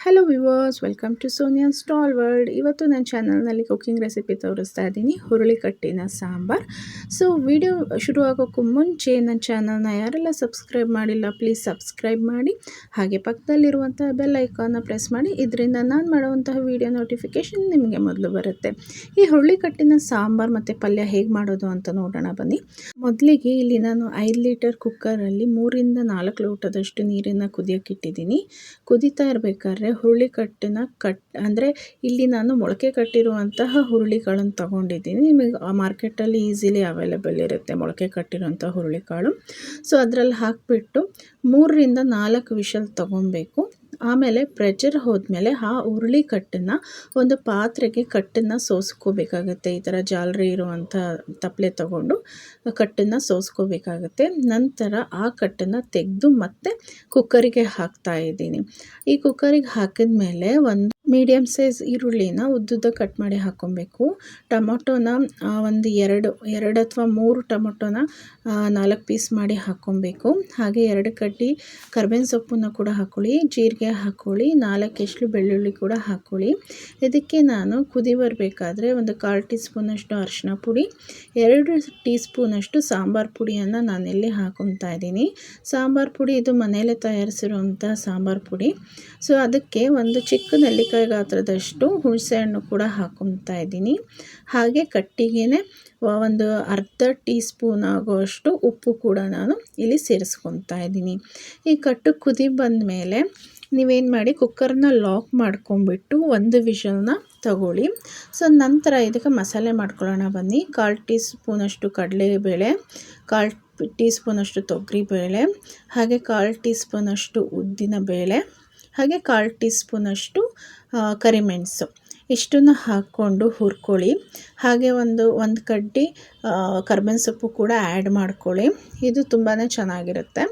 Hello viewers, welcome to Sonia stall world. ಇವತ್ತು ನನ್ನ ಚಾನಲ್ನಲ್ಲಿ ಕುಕ್ಕಿಂಗ್ ರೆಸಿಪಿ ತೋರಿಸ್ತಾ ಇದ್ದೀನಿ, ಹುರುಳಿಕಟ್ಟಿನ ಸಾಂಬಾರ್. ಸೊ ವಿಡಿಯೋ ಶುರು ಆಗೋಕ್ಕೂ ಮುಂಚೆ ನನ್ನ ಚಾನಲ್ನ ಯಾರೆಲ್ಲ ಸಬ್ಸ್ಕ್ರೈಬ್ ಮಾಡಿಲ್ಲ ಪ್ಲೀಸ್ ಸಬ್ಸ್ಕ್ರೈಬ್ ಮಾಡಿ, ಹಾಗೆ ಪಕ್ಕದಲ್ಲಿರುವಂತಹ ಬೆಲ್ ಐಕಾನ್ನ ಪ್ರೆಸ್ ಮಾಡಿ. ಇದರಿಂದ ನಾನು ಮಾಡುವಂತಹ ವಿಡಿಯೋ ನೋಟಿಫಿಕೇಷನ್ ನಿಮಗೆ ಮೊದಲು ಬರುತ್ತೆ. ಈ ಹುರುಳಿಕಟ್ಟಿನ ಸಾಂಬಾರ್ ಮತ್ತು ಪಲ್ಯ ಹೇಗೆ ಮಾಡೋದು ಅಂತ ನೋಡೋಣ ಬನ್ನಿ. ಮೊದಲಿಗೆ ಇಲ್ಲಿ ನಾನು 5 ಲೀಟರ್ ಕುಕ್ಕರಲ್ಲಿ 3ರಿಂದ 4 ಲೋಟದಷ್ಟು ನೀರನ್ನು ಕುದಿಯೋಕ್ಕಿಟ್ಟಿದ್ದೀನಿ. ಕುದೀತಾ ಇರಬೇಕಾದ್ರೆ ಹುರುಳಿಕಟ್ಟಿನ ಅಂದರೆ ಇಲ್ಲಿ ನಾನು ಮೊಳಕೆ ಕಟ್ಟಿರುವಂತಹ ಹುರುಳಿಕಾಳನ್ನು ತೊಗೊಂಡಿದ್ದೀನಿ. ನಿಮಗೆ ಮಾರ್ಕೆಟಲ್ಲಿ ಈಸಿಲಿ ಅವೈಲೇಬಲ್ ಇರುತ್ತೆ ಮೊಳಕೆ ಕಟ್ಟಿರುವಂಥ ಹುರುಳಿಕಾಳು. ಸೊ ಅದರಲ್ಲಿ ಹಾಕಿಬಿಟ್ಟು 3ರಿಂದ 4 ವಿಷಲ್ ತೊಗೊಬೇಕು. ಆಮೇಲೆ ಪ್ರೆಷರ್ ಹೋದ್ಮೇಲೆ ಆ ಹುರುಳಿಕಟ್ಟನ್ನು ಒಂದು ಪಾತ್ರೆಗೆ ಕಟ್ಟನ್ನು ಸೋಸ್ಕೋಬೇಕಾಗುತ್ತೆ. ಈ ಥರ ಜಾಲರಿ ಇರುವಂಥ ತಪ್ಪಲೆ ತಗೊಂಡು ಕಟ್ಟನ್ನು ಸೋಸ್ಕೋಬೇಕಾಗುತ್ತೆ. ನಂತರ ಆ ಕಟ್ಟನ್ನು ತೆಗೆದು ಮತ್ತೆ ಕುಕ್ಕರಿಗೆ ಹಾಕ್ತಾ ಇದ್ದೀನಿ. ಈ ಕುಕ್ಕರಿಗೆ ಹಾಕಿದ ಮೇಲೆ ಒಂದು ಮೀಡಿಯಮ್ ಸೈಜ್ ಈರುಳ್ಳಿನ ಉದ್ದುದ್ದ ಕಟ್ ಮಾಡಿ ಹಾಕ್ಕೊಬೇಕು. ಟೊಮೊಟೊನ ಒಂದು ಎರಡು ಅಥವಾ 3 ಟೊಮೊಟೊನ 4 ಪೀಸ್ ಮಾಡಿ ಹಾಕ್ಕೊಬೇಕು. ಹಾಗೆ 2 ಕಡ್ಡಿ ಕರ್ಬೇವಿನ ಸೊಪ್ಪನ್ನು ಕೂಡ ಹಾಕ್ಕೊಳ್ಳಿ, ಜೀರಿಗೆ ಹಾಕ್ಕೊಳ್ಳಿ, 4 ಎಸ್ಳು ಬೆಳ್ಳುಳ್ಳಿ ಕೂಡ ಹಾಕ್ಕೊಳ್ಳಿ. ಇದಕ್ಕೆ ನಾನು ಕುದಿ ಬರಬೇಕಾದ್ರೆ ಒಂದು 1/4 ಟೀ ಸ್ಪೂನಷ್ಟು ಅರಿಶಿನ ಪುಡಿ, 2 ಟೀ ಸ್ಪೂನಷ್ಟು ಸಾಂಬಾರು ಪುಡಿಯನ್ನು ನಾನಿಲ್ಲಿ ಹಾಕ್ಕೊತಾ ಇದ್ದೀನಿ. ಸಾಂಬಾರು ಪುಡಿ ಇದು ಮನೆಯಲ್ಲೇ ತಯಾರಿಸಿರುವಂಥ ಸಾಂಬಾರು ಪುಡಿ. ಸೊ ಅದಕ್ಕೆ ಒಂದು ಚಿಕ್ಕ ನೆಲ್ಲಿಕಾಯಿ ಗಾತ್ರದಷ್ಟು ಹುಣಸೆ ಹಣ್ಣು ಕೂಡ ಹಾಕ್ಕೊತಾ ಇದ್ದೀನಿ. ಹಾಗೆ ಕಟ್ಟಿಗೆನೆ ಒಂದು ಅರ್ಧ ಟೀ ಸ್ಪೂನ್ ಆಗುವಷ್ಟು ಉಪ್ಪು ಕೂಡ ನಾನು ಇಲ್ಲಿ ಸೇರಿಸ್ಕೊತಾ ಇದ್ದೀನಿ. ಈ ಕಟ್ಟು ಕುದಿ ಬಂದ ಮೇಲೆ ನೀವೇನು ಮಾಡಿ ಕುಕ್ಕರ್ನ ಲಾಕ್ ಮಾಡ್ಕೊಂಬಿಟ್ಟು ಒಂದು ವಿಷಲ್ನ ತಗೊಳ್ಳಿ. ಸೊ ನಂತರ ಇದಕ್ಕೆ ಮಸಾಲೆ ಮಾಡ್ಕೊಳ್ಳೋಣ ಬನ್ನಿ. 1/4 ಟೀ ಸ್ಪೂನಷ್ಟು ಕಡಲೆಬೇಳೆ, 1/4 ಟೀ ಸ್ಪೂನಷ್ಟು ತೊಗರಿಬೇಳೆ, ಹಾಗೆ 1/4 ಟೀ ಸ್ಪೂನಷ್ಟು ಉದ್ದಿನಬೇಳೆ, ಹಾಗೆ 1/4 ಟೀ ಸ್ಪೂನಷ್ಟು ಕರಿಮೆಣಸು, ಇಷ್ಟನ್ನು ಹಾಕ್ಕೊಂಡು ಹುರ್ಕೊಳ್ಳಿ. ಹಾಗೆ ಒಂದು ಕಡ್ಡಿ ಕರ್ಬೇವಿನ ಸೊಪ್ಪು ಕೂಡ ಆ್ಯಡ್ ಮಾಡ್ಕೊಳ್ಳಿ. ಇದು ತುಂಬಾ ಚೆನ್ನಾಗಿರುತ್ತೆ.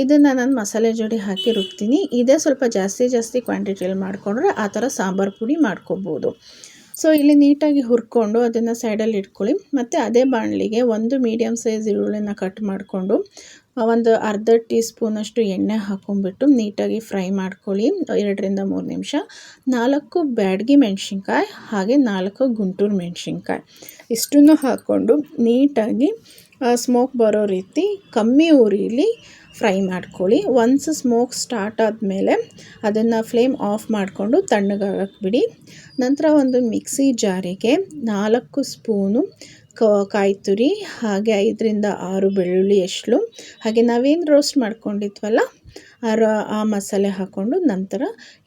ಇದನ್ನು ನಾನು ಮಸಾಲೆ ಜೋಡಿ ಹಾಕಿ ರುಬ್ತೀನಿ. ಇದೇ ಸ್ವಲ್ಪ ಜಾಸ್ತಿ ಕ್ವಾಂಟಿಟಿಯಲ್ಲಿ ಮಾಡಿಕೊಂಡ್ರೆ ಆ ಥರ ಸಾಂಬಾರು ಪುಡಿ ಮಾಡ್ಕೋಬೋದು. ಸೊ ಇಲ್ಲಿ ನೀಟಾಗಿ ಹುರ್ಕೊಂಡು ಅದನ್ನು ಸೈಡಲ್ಲಿ ಇಟ್ಕೊಳ್ಳಿ. ಮತ್ತು ಅದೇ ಬಾಣಲಿಗೆ ಒಂದು ಮೀಡಿಯಮ್ ಸೈಜ್ ಈರುಳ್ಳಿನ ಕಟ್ ಮಾಡಿಕೊಂಡು ಒಂದು ಅರ್ಧ ಟೀ ಸ್ಪೂನಷ್ಟು ಎಣ್ಣೆ ಹಾಕ್ಕೊಂಡ್ಬಿಟ್ಟು ನೀಟಾಗಿ ಫ್ರೈ ಮಾಡ್ಕೊಳ್ಳಿ 2ರಿಂದ 3 ನಿಮಿಷ. 4 ಬ್ಯಾಡಗಿ ಮೆಣಸಿನ್ಕಾಯಿ, ಹಾಗೆ 4 ಗುಂಟೂರು ಮೆಣಸಿನ್ಕಾಯಿ, ಇಷ್ಟನ್ನು ಹಾಕ್ಕೊಂಡು ನೀಟಾಗಿ ಸ್ಮೋಕ್ ಬರೋ ರೀತಿ ಕಮ್ಮಿ ಉರಿಲಿ ಫ್ರೈ ಮಾಡ್ಕೊಳ್ಳಿ. ಒನ್ಸ್ ಸ್ಮೋಕ್ ಸ್ಟಾರ್ಟ್ ಆದಮೇಲೆ ಅದನ್ನು ಫ್ಲೇಮ್ ಆಫ್ ಮಾಡಿಕೊಂಡು ತಣ್ಣಗಾಗಕ್ಕೆ ಬಿಡಿ. ನಂತರ ಒಂದು ಮಿಕ್ಸಿ ಜಾರಿಗೆ 4 ಸ್ಪೂನು ಕಾಯಿ ತುರಿ, ಹಾಗೆ 5ರಿಂದ 6 ಬೆಳ್ಳುಳ್ಳಿ ಎಸ್ಳು, ಹಾಗೆ ನಾವೇನು ರೋಸ್ಟ್ ಮಾಡ್ಕೊಂಡಿದ್ವಲ್ಲ ಆ ಮಸಾಲೆ ಹಾಕ್ಕೊಂಡು ನಂತರ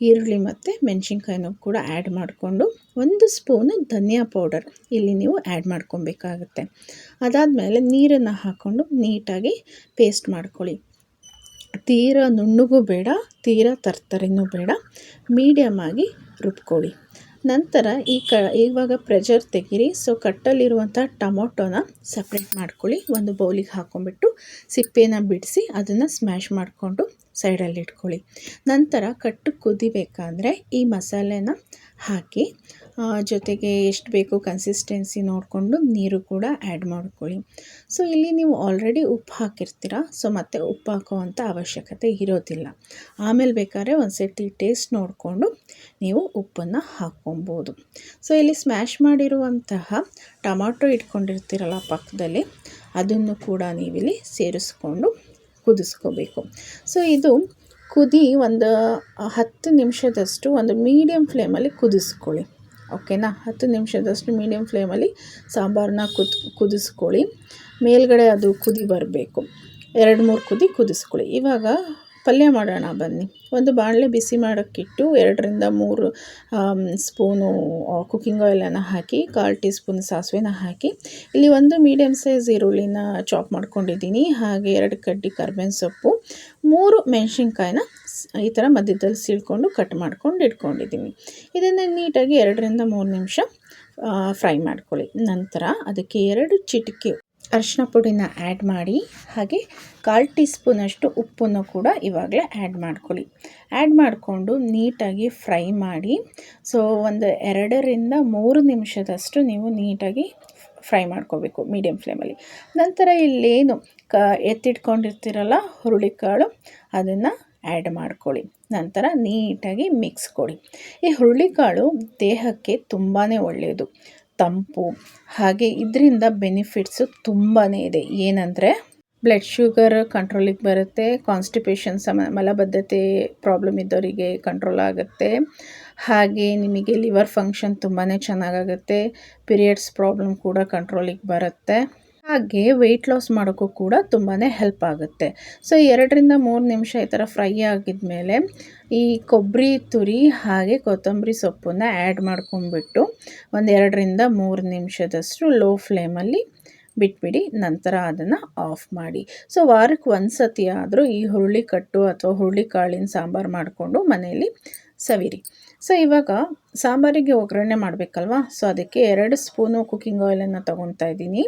ಈರುಳ್ಳಿ ಮತ್ತು ಮೆಣಸಿನ್ಕಾಯಿನೂ ಕೂಡ ಆ್ಯಡ್ ಮಾಡಿಕೊಂಡು 1 ಸ್ಪೂನು ಧನಿಯಾ ಪೌಡರ್ ಇಲ್ಲಿ ನೀವು ಆ್ಯಡ್ ಮಾಡ್ಕೊಬೇಕಾಗುತ್ತೆ. ಅದಾದಮೇಲೆ ನೀರನ್ನು ಹಾಕ್ಕೊಂಡು ನೀಟಾಗಿ ಪೇಸ್ಟ್ ಮಾಡ್ಕೊಳ್ಳಿ. ತೀರಾ ನುಣ್ಣಗೂ ಬೇಡ, ತೀರಾ ತರ್ತರಿನೂ ಬೇಡ, ಮೀಡಿಯಮ್ ಆಗಿ ರುಬ್ಕೊಳ್ಳಿ. ನಂತರ ಇವಾಗ ಪ್ರೆಷರ್ ತೆಗೀರಿ. ಸೊ ಕಟ್ಟಲ್ಲಿರುವಂಥ ಟೊಮೊಟೊನ ಸಪ್ರೇಟ್ ಮಾಡ್ಕೊಳ್ಳಿ. ಒಂದು ಬೌಲಿಗೆ ಹಾಕ್ಕೊಂಬಿಟ್ಟು ಸಿಪ್ಪೆನ ಬಿಡಿಸಿ ಅದನ್ನು ಸ್ಮ್ಯಾಶ್ ಮಾಡಿಕೊಂಡು ಸೈಡಲ್ಲಿ ಇಟ್ಕೊಳ್ಳಿ. ನಂತರ ಕಟ್ಟು ಕುದಿಬೇಕಾದ್ರೆ ಈ ಮಸಾಲೆನ ಹಾಕಿ ಜೊತೆಗೆ ಎಷ್ಟು ಬೇಕು ಕನ್ಸಿಸ್ಟೆನ್ಸಿ ನೋಡಿಕೊಂಡು ನೀರು ಕೂಡ ಆ್ಯಡ್ ಮಾಡ್ಕೊಳ್ಳಿ. ಸೊ ಇಲ್ಲಿ ನೀವು ಆಲ್ರೆಡಿ ಉಪ್ಪು ಹಾಕಿರ್ತೀರ, ಸೊ ಮತ್ತೆ ಉಪ್ಪು ಹಾಕೋವಂಥ ಅವಶ್ಯಕತೆ ಇರೋದಿಲ್ಲ. ಆಮೇಲೆ ಬೇಕಾದ್ರೆ ಒಂದು ಸರ್ತಿ ಟೇಸ್ಟ್ ನೋಡಿಕೊಂಡು ನೀವು ಉಪ್ಪನ್ನು ಹಾಕ್ಕೊಬೋದು. ಸೊ ಇಲ್ಲಿ ಸ್ಮ್ಯಾಶ್ ಮಾಡಿರುವಂತಹ ಟೊಮಾಟೊ ಇಟ್ಕೊಂಡಿರ್ತೀರಲ್ಲ ಪಕ್ಕದಲ್ಲಿ, ಅದನ್ನು ಕೂಡ ನೀವಿಲ್ಲಿ ಸೇರಿಸ್ಕೊಂಡು ಕುದಿಸ್ಕೋಬೇಕು. ಸೊ ಇದು ಕುದಿ ಒಂದು 10 ನಿಮಿಷದಷ್ಟು ಒಂದು ಮೀಡಿಯಮ್ ಫ್ಲೇಮಲ್ಲಿ ಕುದಿಸ್ಕೊಳ್ಳಿ. ಓಕೆನಾ? 10 ನಿಮಿಷದಷ್ಟು ಮೀಡಿಯಮ್ ಫ್ಲೇಮಲ್ಲಿ ಸಾಂಬಾರನ್ನ ಕುದಿಸ್ಕೊಳ್ಳಿ. ಮೇಲ್ಗಡೆ ಅದು ಕುದಿ ಬರಬೇಕು. 2-3 ಕುದಿ ಕುದಿಸ್ಕೊಳ್ಳಿ. ಇವಾಗ ಪಲ್ಯ ಮಾಡೋಣ ಬನ್ನಿ. ಒಂದು ಬಾಣಲೆ ಬಿಸಿ ಮಾಡೋಕ್ಕಿಟ್ಟು 2ರಿಂದ 3 ಸ್ಪೂನು ಕುಕ್ಕಿಂಗ್ ಆಯಿಲನ್ನು ಹಾಕಿ 1/4 ಟೀ ಸ್ಪೂನ್ ಸಾಸಿವೆನ ಹಾಕಿ ಇಲ್ಲಿ ಒಂದು ಮೀಡಿಯಮ್ ಸೈಜ್ ಈರುಳ್ಳಿನ ಚಾಪ್ ಮಾಡ್ಕೊಂಡಿದ್ದೀನಿ. ಹಾಗೆ 2 ಕಡ್ಡಿ ಕರ್ಬೇವಿನ ಸೊಪ್ಪು, 3 ಮೆಣಸಿನ್ಕಾಯಿನ ಈ ಥರ ಮಧ್ಯದಲ್ಲಿ ಸೀಳ್ಕೊಂಡು ಕಟ್ ಮಾಡ್ಕೊಂಡು ಇಟ್ಕೊಂಡಿದ್ದೀನಿ. ಇದನ್ನು ನೀಟಾಗಿ 2ರಿಂದ 3 ನಿಮಿಷ ಫ್ರೈ ಮಾಡ್ಕೊಳ್ಳಿ. ನಂತರ ಅದಕ್ಕೆ 2 ಚಿಟಿಕೆ ಅರಿಶಿನ ಪುಡಿನ ಆ್ಯಡ್ ಮಾಡಿ, ಹಾಗೆ 1/4 ಟೀ ಸ್ಪೂನಷ್ಟು ಉಪ್ಪನ್ನು ಕೂಡ ಇವಾಗಲೇ ಆ್ಯಡ್ ಮಾಡ್ಕೊಳ್ಳಿ. ಆ್ಯಡ್ ಮಾಡಿಕೊಂಡು ನೀಟಾಗಿ ಫ್ರೈ ಮಾಡಿ. ಸೊ ಒಂದು 2ರಿಂದ 3 ನಿಮಿಷದಷ್ಟು ನೀವು ನೀಟಾಗಿ ಫ್ರೈ ಮಾಡ್ಕೋಬೇಕು ಮೀಡಿಯಮ್ ಫ್ಲೇಮಲ್ಲಿ. ನಂತರ ಇಲ್ಲೇನು ಎತ್ತಿಟ್ಕೊಂಡಿರ್ತೀರಲ್ಲ ಹುರುಳಿಕಾಳು, ಅದನ್ನು ಆ್ಯಡ್ ಮಾಡ್ಕೊಳ್ಳಿ. ನಂತರ ನೀಟಾಗಿ ಮಿಕ್ಸ್ ಕೊಡಿ. ಈ ಹುರುಳಿಕಾಳು ದೇಹಕ್ಕೆ ತುಂಬಾ ಒಳ್ಳೆಯದು, ತಂಪು. ಹಾಗೆ ಇದರಿಂದ ಬೆನಿಫಿಟ್ಸು ತುಂಬಾ ಇದೆ. ಏನಂದರೆ ಬ್ಲಡ್ ಶುಗರ್ ಕಂಟ್ರೋಲಿಗೆ ಬರುತ್ತೆ, ಕಾನ್ಸ್ಟಿಪೇಷನ್ ಮಲಬದ್ಧತೆ ಪ್ರಾಬ್ಲಮ್ ಇದ್ದವರಿಗೆ ಕಂಟ್ರೋಲ್ ಆಗುತ್ತೆ. ಹಾಗೆ ನಿಮಗೆ ಲಿವರ್ ಫಂಕ್ಷನ್ ತುಂಬಾ ಚೆನ್ನಾಗಾಗುತ್ತೆ, ಪೀರಿಯಡ್ಸ್ ಪ್ರಾಬ್ಲಮ್ ಕೂಡ ಕಂಟ್ರೋಲಿಗೆ ಬರುತ್ತೆ. ಹಾಗೆ ವೆಯ್ಟ್ ಲಾಸ್ ಮಾಡೋಕ್ಕೂ ಕೂಡ ತುಂಬಾ ಹೆಲ್ಪ್ ಆಗುತ್ತೆ. ಸೊ 2-3 ನಿಮಿಷ ಈ ಥರ ಫ್ರೈ ಆಗಿದ್ಮೇಲೆ ಈ ಕೊಬ್ಬರಿ ತುರಿ ಹಾಗೆ ಕೊತ್ತಂಬರಿ ಸೊಪ್ಪನ್ನು ಆ್ಯಡ್ ಮಾಡ್ಕೊಂಡ್ಬಿಟ್ಟು ಒಂದು 2-3 ನಿಮಿಷದಷ್ಟು ಲೋ ಫ್ಲೇಮಲ್ಲಿ ಬಿಟ್ಬಿಡಿ. ನಂತರ ಅದನ್ನು ಆಫ್ ಮಾಡಿ. ಸೊ ವಾರಕ್ಕೆ ಒಂದು ಸತಿ ಆದರೂ ಈ ಹುರುಳಿಕಟ್ಟು ಅಥವಾ ಹುರುಳಿಕಾಳಿನ ಸಾಂಬಾರು ಮಾಡಿಕೊಂಡು ಮನೆಯಲ್ಲಿ ಸವಿರಿ. ಸೊ ಇವಾಗ ಸಾಂಬಾರಿಗೆ ಒಗ್ಗರಣೆ ಮಾಡಬೇಕಲ್ವ, ಸೊ ಅದಕ್ಕೆ 2 ಸ್ಪೂನು ಕುಕ್ಕಿಂಗ್ ಆಯಿಲನ್ನು ತೊಗೊತಾ ಇದ್ದೀನಿ.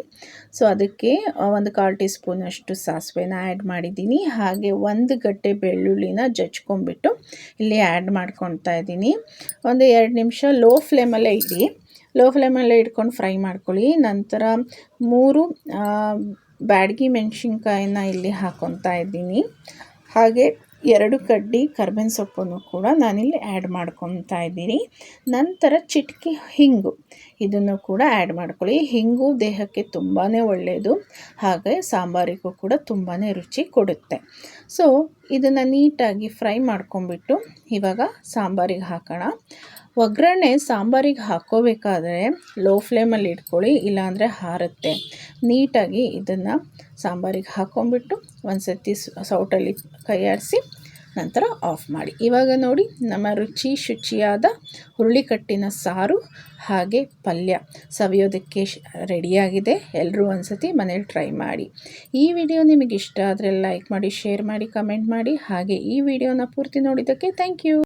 ಸೊ ಅದಕ್ಕೆ 1/4 ಟೀ ಸ್ಪೂನಷ್ಟು ಸಾಸಿವೆನ ಆ್ಯಡ್ ಮಾಡಿದ್ದೀನಿ. ಹಾಗೆ 1 ಗಡ್ಡೆ ಬೆಳ್ಳುಳ್ಳಿನ ಜಜ್ಕೊಂಬಿಟ್ಟು ಇಲ್ಲಿ ಆ್ಯಡ್ ಮಾಡ್ಕೊತಾ ಇದ್ದೀನಿ. ಒಂದು 2 ನಿಮಿಷ ಲೋ ಫ್ಲೇಮಲ್ಲೇ ಇಟ್ಕೊಂಡು ಫ್ರೈ ಮಾಡ್ಕೊಳ್ಳಿ. ನಂತರ 3 ಬ್ಯಾಡಗಿ ಮೆಣಸಿನ್ಕಾಯಿನ ಇಲ್ಲಿ ಹಾಕ್ಕೊತಾ ಇದ್ದೀನಿ. ಹಾಗೆ 2 ಕಡ್ಡಿ ಕರ್ಬೇವಿನ ಸೊಪ್ಪನ್ನು ಕೂಡ ನಾನಿಲ್ಲಿ ಆ್ಯಡ್ ಮಾಡ್ಕೊತಾ ಇದ್ದೀನಿ. ನಂತರ ಚಿಟಿಕೆ ಹಿಂಗು ಇದನ್ನು ಕೂಡ ಆ್ಯಡ್ ಮಾಡ್ಕೊಳ್ಳಿ. ಹಿಂಗು ದೇಹಕ್ಕೆ ತುಂಬಾ ಒಳ್ಳೆಯದು, ಹಾಗೆ ಸಾಂಬಾರಿಗೂ ಕೂಡ ತುಂಬಾ ರುಚಿ ಕೊಡುತ್ತೆ. ಸೊ ಇದನ್ನು ನೀಟಾಗಿ ಫ್ರೈ ಮಾಡ್ಕೊಂಬಿಟ್ಟು ಇವಾಗ ಸಾಂಬಾರಿಗೆ ಹಾಕೋಣ. ಒಗ್ಗರಣೆ ಸಾಂಬಾರಿಗೆ ಹಾಕ್ಕೋಬೇಕಾದ್ರೆ ಲೋ ಫ್ಲೇಮಲ್ಲಿ ಇಟ್ಕೊಳ್ಳಿ, ಇಲ್ಲಾಂದರೆ ಹಾರುತ್ತೆ. ನೀಟಾಗಿ ಇದನ್ನು ಸಾಂಬಾರಿಗೆ ಹಾಕ್ಕೊಂಬಿಟ್ಟು ಒಂದು ಸತಿ ಸೌಟಲ್ಲಿ ಕೈ ಆಡಿಸಿ ನಂತರ ಆಫ್ ಮಾಡಿ. ಇವಾಗ ನೋಡಿ ನಮ್ಮ ಶುಚಿಯಾದ ಹುರುಳಿಕಟ್ಟಿನ ಸಾರು ಹಾಗೆ ಪಲ್ಯ ಸವಿಯೋದಕ್ಕೆ ರೆಡಿಯಾಗಿದೆ. ಎಲ್ಲರೂ ಒಂದು ಸತಿ ಮನೇಲಿ ಟ್ರೈ ಮಾಡಿ. ಈ ವಿಡಿಯೋ ನಿಮಗೆ ಇಷ್ಟ ಆದರೆ ಲೈಕ್ ಮಾಡಿ, ಶೇರ್ ಮಾಡಿ, ಕಮೆಂಟ್ ಮಾಡಿ. ಹಾಗೆ ಈ ವಿಡಿಯೋನ ಪೂರ್ತಿ ನೋಡಿದ್ದಕ್ಕೆ ಥ್ಯಾಂಕ್ ಯು.